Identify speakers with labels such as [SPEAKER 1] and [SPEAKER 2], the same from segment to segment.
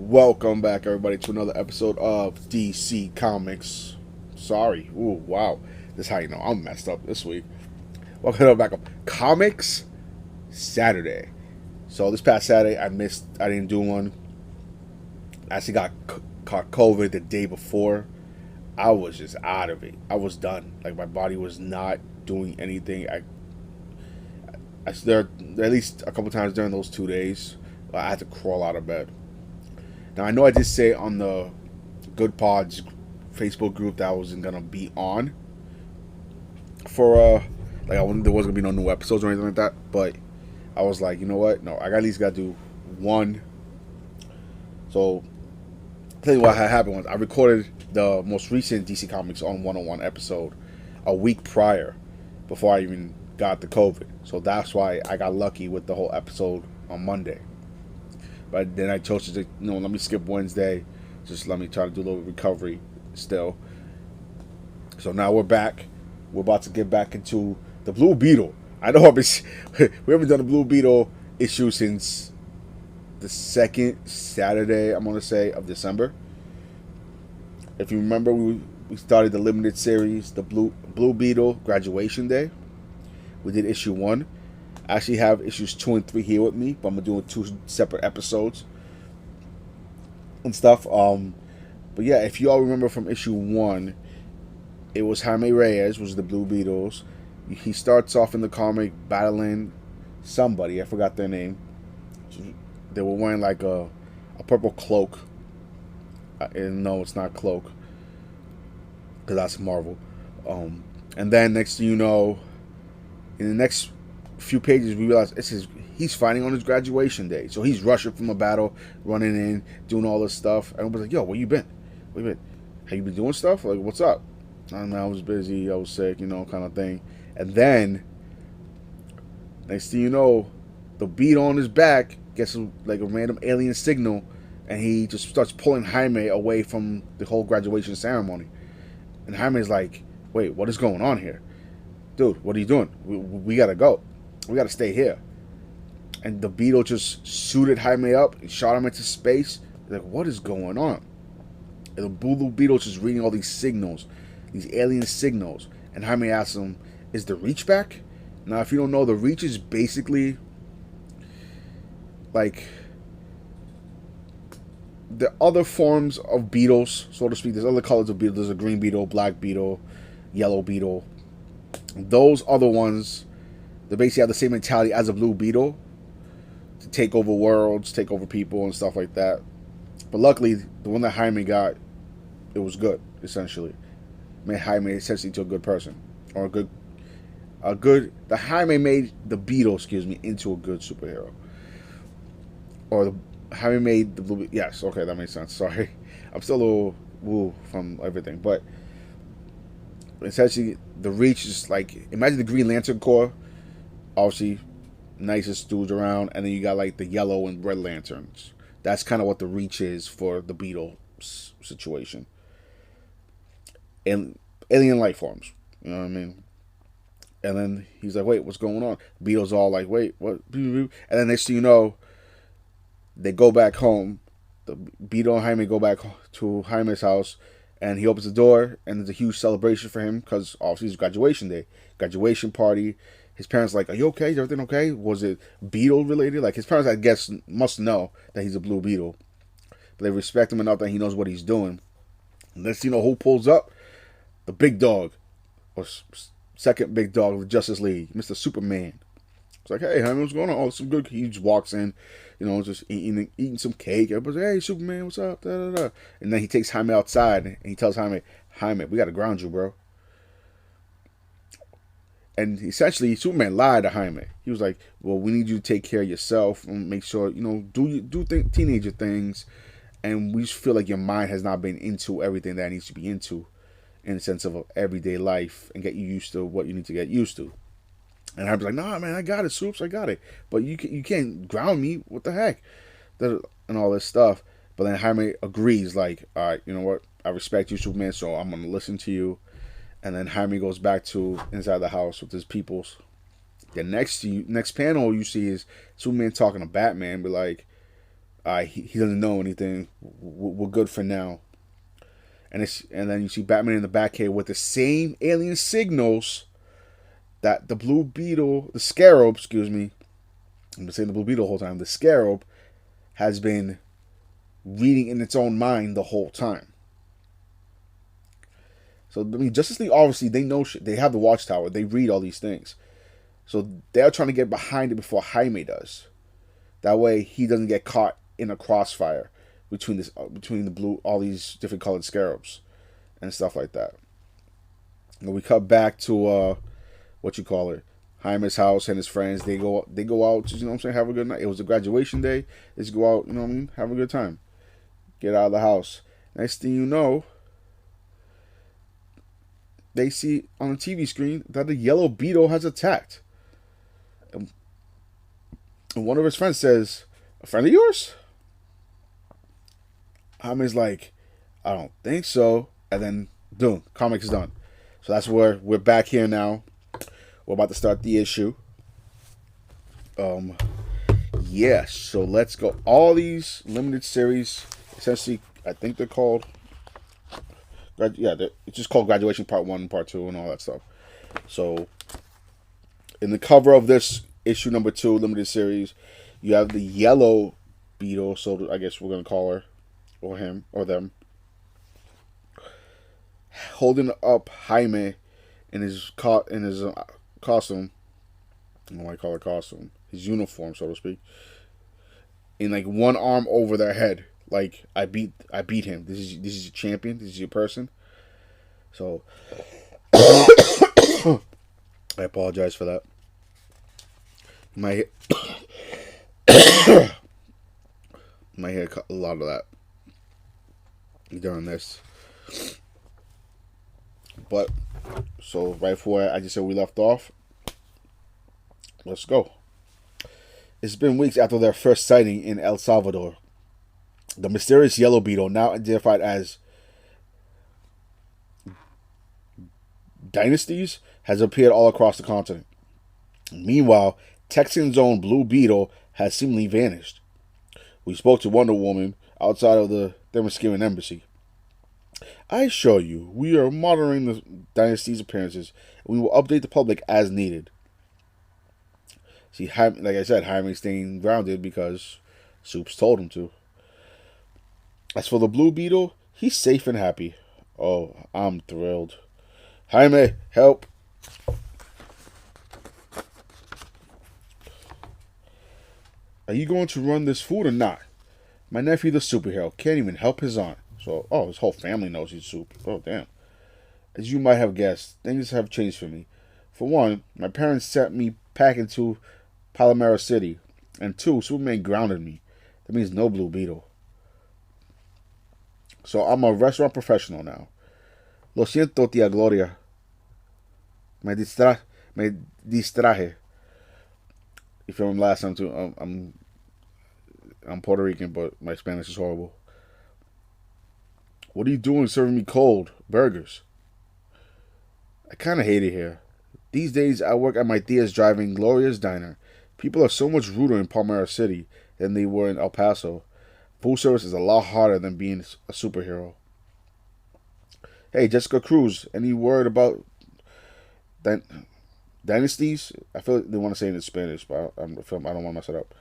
[SPEAKER 1] Welcome back, everybody, to another episode of DC Comics. Sorry. Ooh, wow. This is how you know I'm messed up this week. Welcome back up. Comics Saturday. So this past Saturday, I didn't do one. I actually caught COVID the day before. I was just out of it. I was done. Like, my body was not doing anything. There at least a couple times during those 2 days, I had to crawl out of bed. Now, I know I did say on the Good Pods Facebook group that I wasn't gonna be on for there wasn't gonna be no new episodes or anything like that. But I was like, you know what? No, I at least gotta do one. So I'll tell you what happened was I recorded the most recent DC Comics on 101 episode a week prior, before I even got the COVID. So that's why I got lucky with the whole episode on Monday. But then I chose to, let me skip Wednesday. Just let me try to do a little recovery still. So now we're back. We're about to get back into the Blue Beetle. I know we haven't done a Blue Beetle issue since the second Saturday, I'm going to say, of December. If you remember, we started the limited series, the Blue Beetle Graduation Day. We did issue 1. I actually have issues 2 and 3 here with me, but I'm doing 2 separate episodes and stuff. But yeah, if you all remember from issue 1, it was Jaime Reyes, was the Blue Beetles. He starts off in the comic battling somebody, I forgot their name. They were wearing like a purple cloak. And no, it's not cloak, because that's Marvel. And then next thing you know, in the next few pages, we realize he's fighting on his graduation day. So he's rushing from a battle, running in, doing all this stuff. And I was like, yo, where you been? Have you been doing stuff? Like, what's up? I don't know, I was busy, I was sick, kind of thing. And then, next thing you know, the beat on his back gets like a random alien signal, and he just starts pulling Jaime away from the whole graduation ceremony. And Jaime's like, wait, what is going on here? Dude, what are you doing? We gotta go. We gotta stay here. And the Beetle just suited Jaime up and shot him into space. Like, what is going on? And the Blue Beetle just reading all these signals, these alien signals. And Jaime asks him, is the Reach back? Now, if you don't know, the Reach is basically like the other forms of beetles, so to speak. There's other colors of beetles. There's a Green Beetle, Black Beetle, Yellow Beetle. Those other ones, they basically have the same mentality as a Blue Beetle, to take over worlds, take over people, and stuff like that. But luckily, the one that Jaime got, it was good, essentially. Made Jaime essentially into a good person. Or the Jaime made the Beetle, into a good superhero. Or Jaime made the Blue, yes, okay, that makes sense, sorry. I'm still a little woo from everything, but essentially, the Reach is like, imagine the Green Lantern Corps, obviously nicest dudes around, and then you got like the yellow and red lanterns. That's kind of what the Reach is for the Beetle situation. And alien life forms, you know what I mean? And then he's like, wait, what's going on? Beetle's all like, wait, what? And then next thing you know, they go back home. The Beetle and Jaime go back to Jaime's house, and he opens the door, and there's a huge celebration for him, because obviously it's graduation day, graduation party. His parents are like, are you okay? Is everything okay? Was it Beetle related? Like, his parents, I guess, must know that he's a Blue Beetle, but they respect him enough that he knows what he's doing. And let's who pulls up? The big dog, or second big dog of the Justice League, Mr. Superman. It's like, hey, Jaime, what's going on? Oh, some good. He just walks in, just eating some cake. Everybody's like, hey, Superman, what's up? Da, da, da. And then he takes Jaime outside, and he tells Jaime, we got to ground you, bro. And essentially, Superman lied to Jaime. He was like, well, we need you to take care of yourself and make sure, do teenager things. And we just feel like your mind has not been into everything that it needs to be into, in the sense of everyday life, and get you used to what you need to get used to. And I was like, nah, man, I got it, Soups, I got it. But you can't ground me. What the heck? And all this stuff. But then Jaime agrees, like, all right, you know what? I respect you, Superman, so I'm going to listen to you. And then Jaime goes back to inside the house with his peoples. The next panel you see is Superman talking to Batman, be like, he doesn't know anything. We're good for now. And then you see Batman in the Batcave with the same alien signals that the Blue Beetle, the Scarab, excuse me, I'm saying the Blue Beetle the whole time. The Scarab has been reading in its own mind the whole time. So I mean, Justice League obviously they know shit. They have the Watchtower. They read all these things. So they're trying to get behind it before Jaime does. That way he doesn't get caught in a crossfire between the blue all these different colored scarabs and stuff like that. And we cut back to what you call it, Jaime's house and his friends. They go out. You know what I'm saying? Have a good night. It was a graduation day. Let's go out. You know what I mean? Have a good time. Get out of the house. Next thing you know, they see on the TV screen that the yellow beetle has attacked. And one of his friends says, "A friend of yours?" Jaime's like, "I don't think so." And then, boom, comic is done. So that's where we're back here now. We're about to start the issue. Yes, so let's go. All these limited series, essentially, I think they're called, it's just called Graduation Part 1 and Part 2 and all that stuff. So, in the cover of this issue number 2, limited series, you have the yellow beetle, so I guess we're going to call her, or him, or them, holding up Jaime in his costume. I don't know why I call it costume. His uniform, so to speak. In like one arm over their head. Like, I beat him. This is your champion. This is your person. So I apologize for that. My hair cut a lot of that during this. But so right before I just said we left off, let's go. It's been weeks after their first sighting in El Salvador. The mysterious yellow beetle, now identified as Dynasties, has appeared all across the continent. Meanwhile, Texan's own Blue Beetle has seemingly vanished. We spoke to Wonder Woman outside of the Tamaranean embassy. I assure you, we are monitoring the Dynasty's appearances, and we will update the public as needed. See, like I said, Jaime's staying grounded because Soups told him to. As for the Blue Beetle, he's safe and happy. Oh, I'm thrilled. Jaime, help. Are you going to run this food or not? My nephew, the superhero, can't even help his aunt. So, his whole family knows he's Soup. Oh, damn. As you might have guessed, things have changed for me. For one, my parents sent me packing to Palmera City. And two, Superman grounded me. That means no Blue Beetle. So I'm a restaurant professional now. Lo siento, tía Gloria. Me distraje. You feel me? Last time too. I'm Puerto Rican, but my Spanish is horrible. What are you doing serving me cold burgers? I kind of hate it here. These days, I work at my tia's driving Gloria's Diner. People are so much ruder in Palmera City than they were in El Paso. Food service is a lot harder than being a superhero. Hey, Jessica Cruz, any word about Dynasties? I feel like they want to say it in Spanish, but I don't want to mess it up.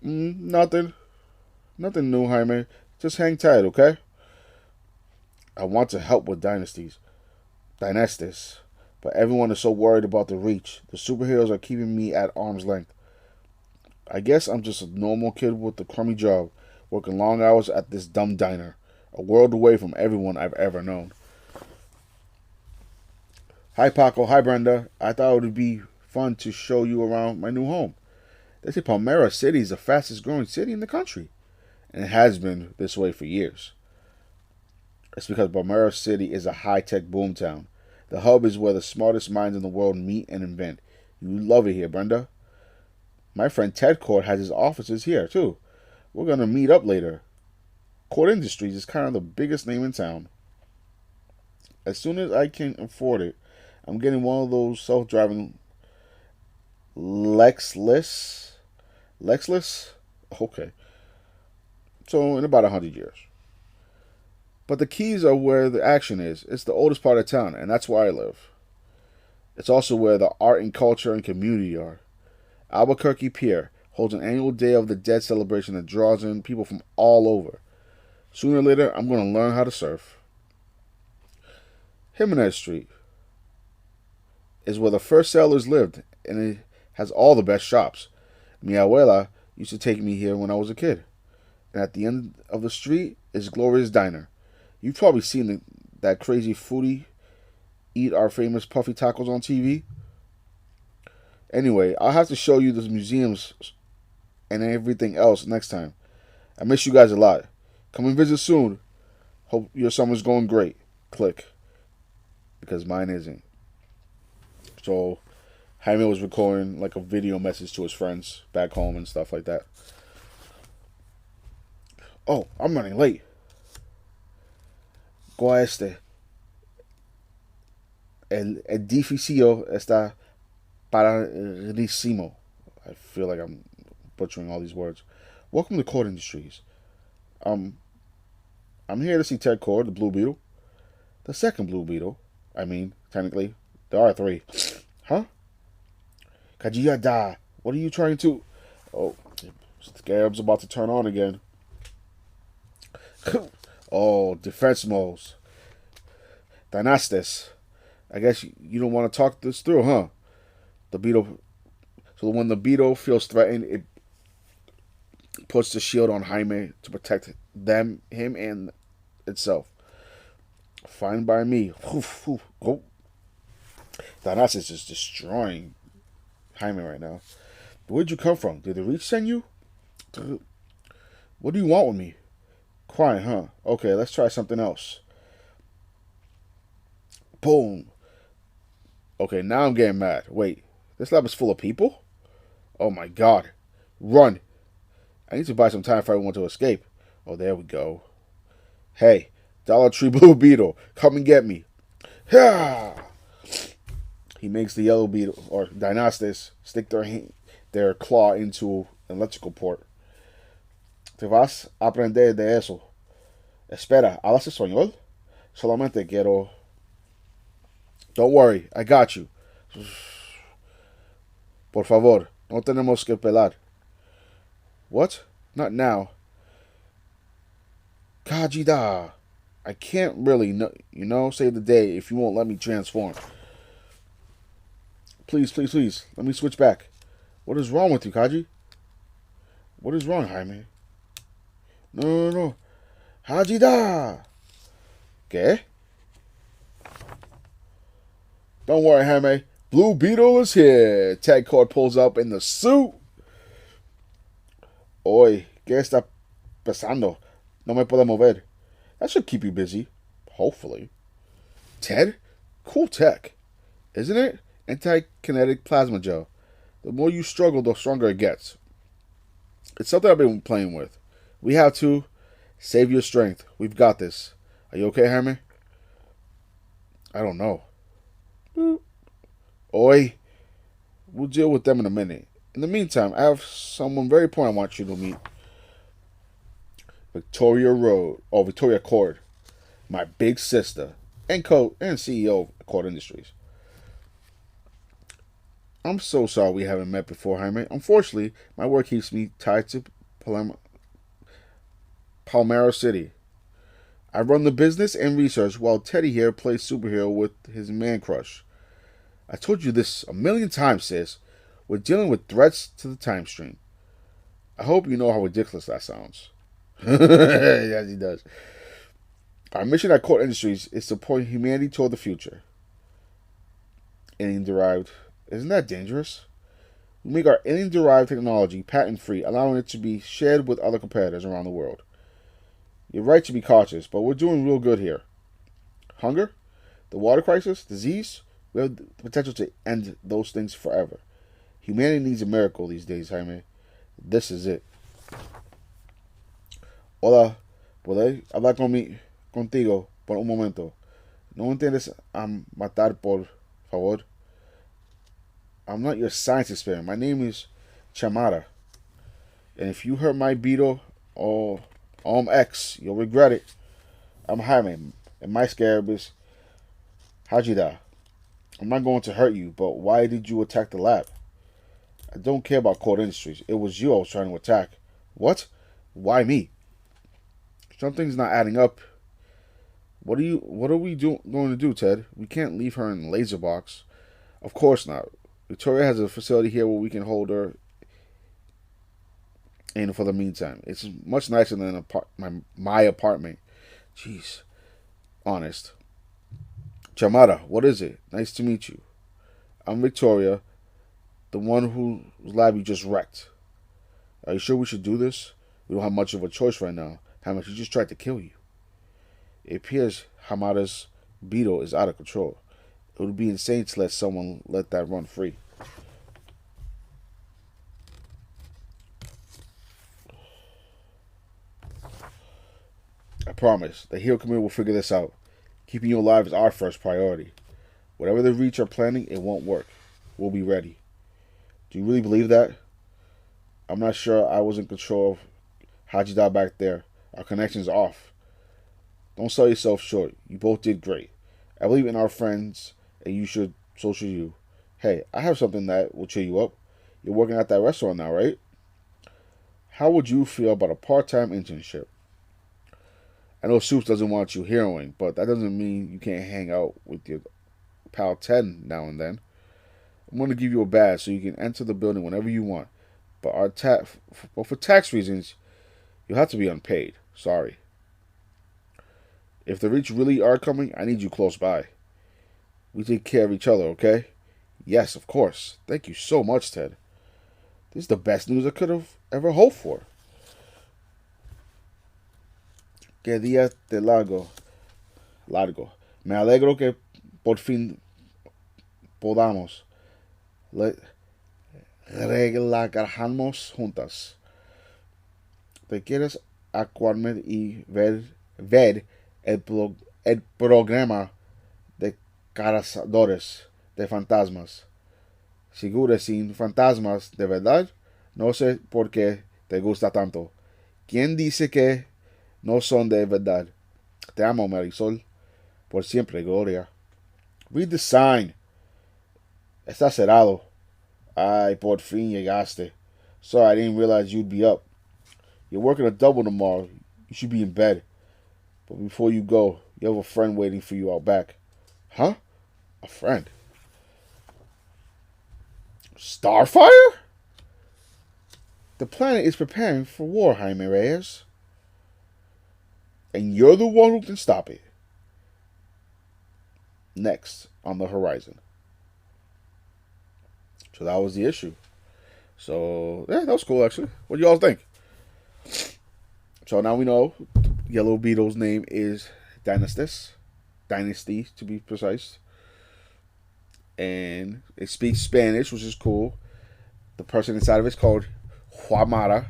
[SPEAKER 1] Nothing. Nothing new, Jaime. Just hang tight, okay? I want to help with Dynasties. But everyone is so worried about the reach. The superheroes are keeping me at arm's length. I guess I'm just a normal kid with a crummy job, working long hours at this dumb diner, a world away from everyone I've ever known. Hi, Paco. Hi, Brenda. I thought it would be fun to show you around my new home. They say Palmera City is the fastest growing city in the country, and it has been this way for years. It's because Palmera City is a high-tech boomtown. The hub is where the smartest minds in the world meet and invent. You love it here, Brenda. My friend Ted Court has his offices here, too. We're going to meet up later. Court Industries is kind of the biggest name in town. As soon as I can afford it, I'm getting one of those self-driving Lexus? Okay. So in about 100 years. But the keys are where the action is. It's the oldest part of town, and that's where I live. It's also where the art and culture and community are. Albuquerque Pier holds an annual Day of the Dead celebration that draws in people from all over. Sooner or later, I'm going to learn how to surf. Jimenez Street is where the first settlers lived, and it has all the best shops. Mi abuela used to take me here when I was a kid. And at the end of the street is Gloria's Diner. You've probably seen that crazy foodie eat our famous puffy tacos on TV. Anyway, I'll have to show you the museums and everything else next time. I miss you guys a lot. Come and visit soon. Hope your summer's going great. Click. Because mine isn't. So, Jaime was recording like a video message to his friends back home and stuff like that. Oh, I'm running late. Go a este. El edificio está paradísimo. I feel like I'm butchering all these words. Welcome to Cord Industries. I'm here to see Ted Cord, the Blue Beetle. The second Blue Beetle. I mean, technically, there are three. Huh? Kajiyada. What are you trying to... Oh, Scarab's about to turn on again. Oh, defense modes. Dynastis. I guess you don't want to talk this through, huh? The beetle. So when the beetle feels threatened, it puts the shield on Jaime to protect him, and itself. Fine by me. Oh. Dynastis is destroying Jaime right now. Where'd you come from? Did the Reach send you? What do you want with me? Crying, huh? Okay, let's try something else. Boom. Okay, now I'm getting mad. Wait, this lab is full of people? Oh my god. Run. I need to buy some time if I want to escape. Oh, there we go. Hey, Dollar Tree Blue Beetle, come and get me. Yeah. He makes the yellow beetle, or Dynastis, stick their claw into an electrical port. Te vas a aprender de eso. Espera, ¿hablas español? Solamente quiero... Don't worry, I got you. Por favor, no tenemos que pelar. What? Not now. Kajida. I can't really, save the day if you won't let me transform. Please, please, please, let me switch back. What is wrong with you, Kaji? What is wrong, Jaime? No. Hajida! ¿Qué? Don't worry, Jaime. Blue Beetle is here. Ted Cord pulls up in the suit. Oy, ¿qué está pasando? No me puedo mover. That should keep you busy. Hopefully. Ted? Cool tech. Isn't it? Anti-kinetic plasma gel. The more you struggle, the stronger it gets. It's something I've been playing with. We have to save your strength. We've got this. Are you okay, Jaime? I don't know. Oi. We'll deal with them in a minute. In the meantime, I have someone very important I want you to meet. Victoria Cord. My big sister. And CEO of Cord Industries. I'm so sorry we haven't met before, Jaime. Unfortunately, my work keeps me tied to Palmera City. I run the business and research while Teddy here plays superhero with his man crush. I told you this a million times, sis. We're dealing with threats to the time stream. I hope you know how ridiculous that sounds. Yes, he does. Our mission at Cord Industries is to point humanity toward the future. Alien-derived. Isn't that dangerous? We make our alien-derived technology patent-free, allowing it to be shared with other competitors around the world. You're right to be cautious, but we're doing real good here. Hunger? The water crisis? Disease? We have the potential to end those things forever. Humanity needs a miracle these days, Jaime. This is it. Hola, ¿puedo hablar contigo por un momento? ¿No entiendes a matar, por favor? I'm not your science experiment. My name is Chamara. And if you hurt my beetle, oh, X, you'll regret it. I'm Jaime, and my scarab is Hajida. I'm not going to hurt you, but why did you attack the lab? I don't care about Court Industries. It was you I was trying to attack. What? Why me? Something's not adding up. What are we going to do, Ted? We can't leave her in the laser box. Of course not. Victoria has a facility here where we can hold her in for the meantime. It's much nicer than my apartment. Jeez. Honest. Chamara, what is it? Nice to meet you. I'm Victoria, the one whose lab you just wrecked. Are you sure we should do this? We don't have much of a choice right now. How much he just tried to kill you. It appears Hamada's beetle is out of control. It would be insane to let someone let that run free. I promise, the Hero Committee will figure this out. Keeping you alive is our first priority. Whatever the Reach are planning, it won't work. We'll be ready. Do you really believe that? I'm not sure I was in control of Hajida back there. Our connection's off. Don't sell yourself short. You both did great. I believe in our friends, and so should you. Hey, I have something that will cheer you up. You're working at that restaurant now, right? How would you feel about a part-time internship? I know Soups doesn't want you heroing, but that doesn't mean you can't hang out with your pal Ted now and then. I'm going to give you a badge so you can enter the building whenever you want. But for tax reasons, you'll have to be unpaid. Sorry. If the Reach really are coming, I need you close by. We take care of each other, okay? Yes, of course. Thank you so much, Ted. This is the best news I could have ever hoped for. Que día te largo. Me alegro que por fin podamos relajarnos juntas. ¿Te quieres acuarme y ver el programa de cazadores de fantasmas? Seguro sin fantasmas de verdad. No sé por qué te gusta tanto. ¿Quién dice que no son de verdad? Te amo, Marisol. Por siempre, Gloria. Read the sign. Está cerrado. Ay, por fin llegaste. Sorry, I didn't realize you'd be up. You're working a double tomorrow. You should be in bed. But before you go, you have a friend waiting for you out back. Huh? A friend? Starfire? The planet is preparing for war, Jaime Reyes. And you're the one who can stop it. Next on the horizon. So that was the issue. So, yeah, that was cool, actually. What do y'all think? So now we know Yellow Beetle's name is Dynasty, to be precise. And it speaks Spanish, which is cool. The person inside of it is called Huamara.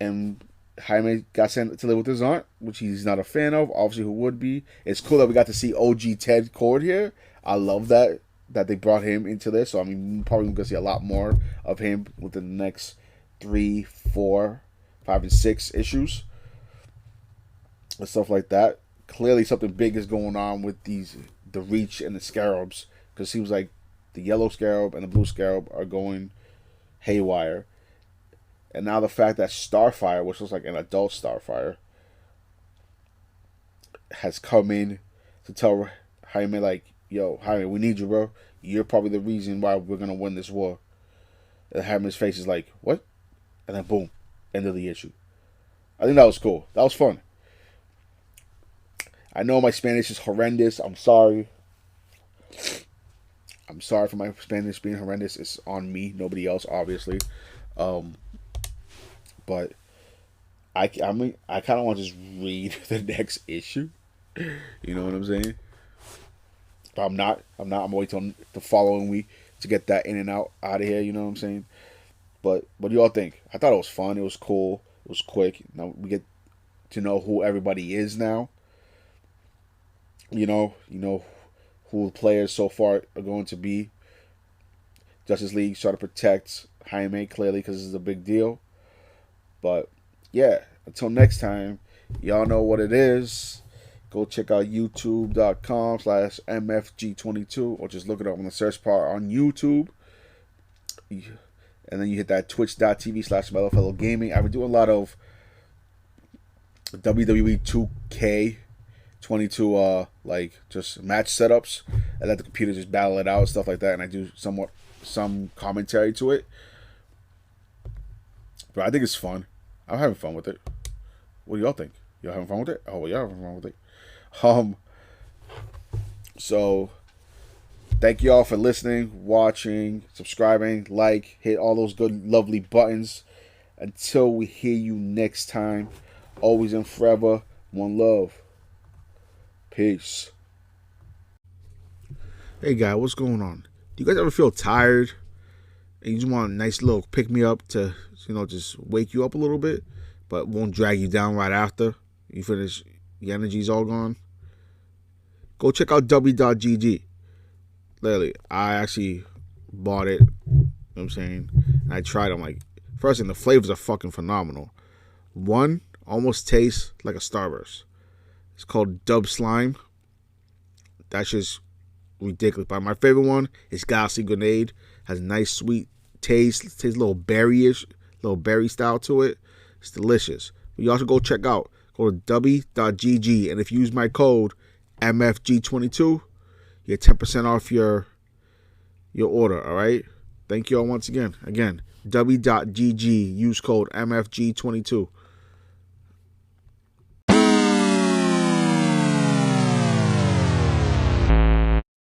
[SPEAKER 1] And Jaime got sent to live with his aunt, which he's not a fan of. Obviously, who would be? It's cool that we got to see OG Ted Cord here. I love that they brought him into this. So, I mean, we're probably going to see a lot more of him within the next 3, 4, 5, and 6 issues. And stuff like that. Clearly, something big is going on with the Reach and the Scarabs. Because it seems like the yellow Scarab and the blue Scarab are going haywire. And now the fact that Starfire, which looks like an adult Starfire, has come in to tell Jaime, like, yo, Jaime, we need you, bro. You're probably the reason why we're going to win this war. And Jaime's face is like, what? And then boom, end of the issue. I think that was cool. That was fun. I know my Spanish is horrendous. I'm sorry. I'm sorry for my Spanish being horrendous. It's on me, nobody else, obviously. But I kind of want to just read the next issue. You know what I'm saying? But I'm not. I'm waiting till the following week to get that in and out of here. You know what I'm saying? But what do y'all think? I thought it was fun. It was cool. It was quick. Now we get to know who everybody is now. You know who the players so far are going to be. Justice League try to protect Jaime clearly because this is a big deal. But yeah, until next time, y'all know what it is. Go check out youtube.com/mfg22 or just look it up on the search bar on YouTube. And then you hit that twitch.tv/mellowfellow gaming. I've been doing a lot of WWE 2K22 like just match setups. I let the computer just battle it out and stuff like that, and I do some commentary to it. But I think it's fun. I'm having fun with it. What do y'all think? Y'all having fun with it? Oh, well, y'all having fun with it. So thank you all for listening, watching, subscribing, like, hit all those good, lovely buttons. Until we hear you next time, always and forever, one love. Peace. Hey, guy, what's going on? Do you guys ever feel tired and you just want a nice little pick-me-up to, just wake you up a little bit, but won't drag you down right after you finish, your energy's all gone? Go check out W.GG. Literally, I actually bought it. You know what I'm saying? And I tried it. I'm like, first thing, the flavors are fucking phenomenal. One almost tastes like a Starburst. It's called Dub Slime. That's just ridiculous. But my favorite one is Galaxy Grenade. Has a nice sweet taste. It tastes a little berry-ish, little berry style to it. It's delicious. But you also go check out. Go to W.GG. And if you use my code MFG22, you get 10% off your order, all right? Thank you all once again. Again, W.GG. Use code MFG22.